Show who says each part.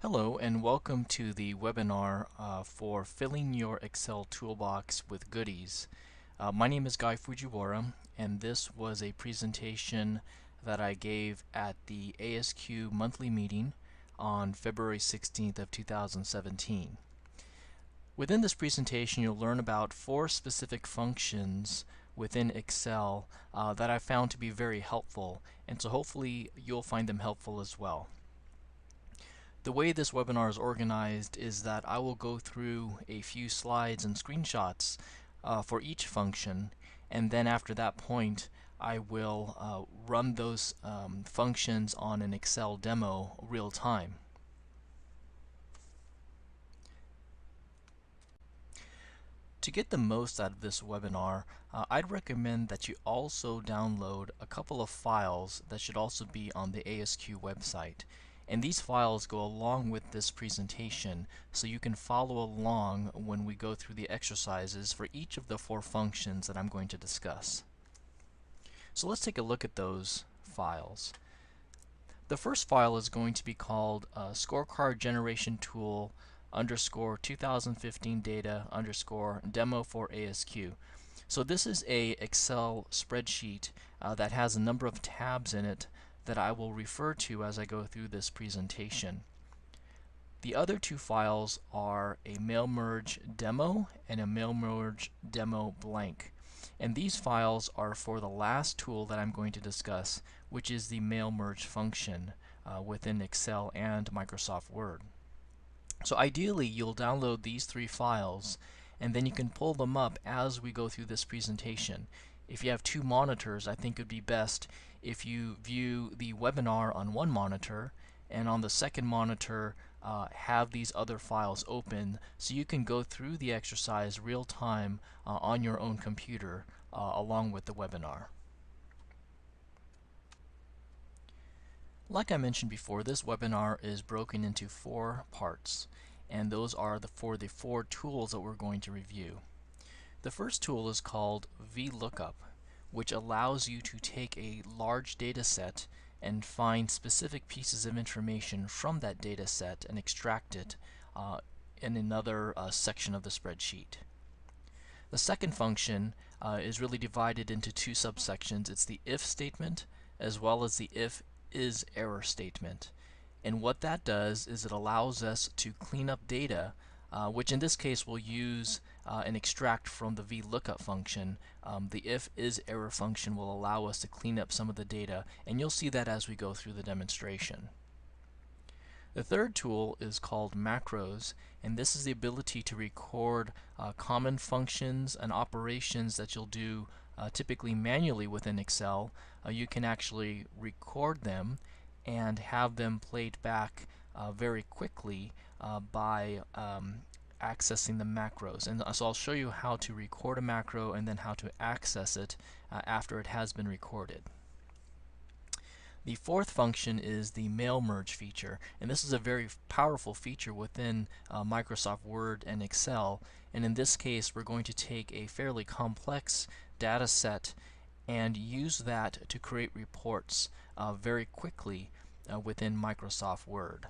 Speaker 1: Hello and welcome to the webinar for filling your Excel toolbox with goodies. My name is Guy Fujiwara, and this was a presentation that I gave at the ASQ monthly meeting on February 16th of 2017. Within this presentation you'll learn about 4 specific functions within Excel that I found to be very helpful, and so hopefully you'll find them helpful as well. The way this webinar is organized is that I will go through a few slides and screenshots for each function, and then after that point I will run those functions on an Excel demo real time. To get the most out of this webinar, I'd recommend that you also download a couple of files that should also be on the ASQ website. And these files go along with this presentation, so you can follow along when we go through the exercises for each of the 4 functions that I'm going to discuss. So let's take a look at those files. The first file is going to be called scorecard generation tool underscore 2015 data underscore demo for ASQ. So this is a Excel spreadsheet that has a number of tabs in it that I will refer to as I go through this presentation. The other 2 files are a mail merge demo and a mail merge demo blank. And these files are for the last tool that I'm going to discuss, which is the mail merge function within Excel and Microsoft Word. So ideally you'll download these 3 files and then you can pull them up as we go through this presentation. If you have 2 monitors, I think it would be best if you view the webinar on one monitor and on the second monitor have these other files open so you can go through the exercise real time on your own computer along with the webinar. Like I mentioned before, this webinar is broken into 4 parts, and those are for the 4 tools that we're going to review. The first tool is called VLOOKUP, which allows you to take a large data set and find specific pieces of information from that data set and extract it in another section of the spreadsheet. The second function is really divided into 2 subsections. It's the if statement as well as the if is error statement. And what that does is it allows us to clean up data, which in this case we'll use and extract from the VLOOKUP function. The if is error function will allow us to clean up some of the data, and you'll see that as we go through the demonstration. The third tool is called macros, and this is the ability to record common functions and operations that you'll do typically manually within Excel. You can actually record them and have them played back very quickly by accessing the macros. And so I'll show you how to record a macro and then how to access it after it has been recorded. The fourth function is the mail merge feature, and this is a very powerful feature within Microsoft Word and Excel. And in this case we're going to take a fairly complex data set and use that to create reports very quickly within Microsoft Word.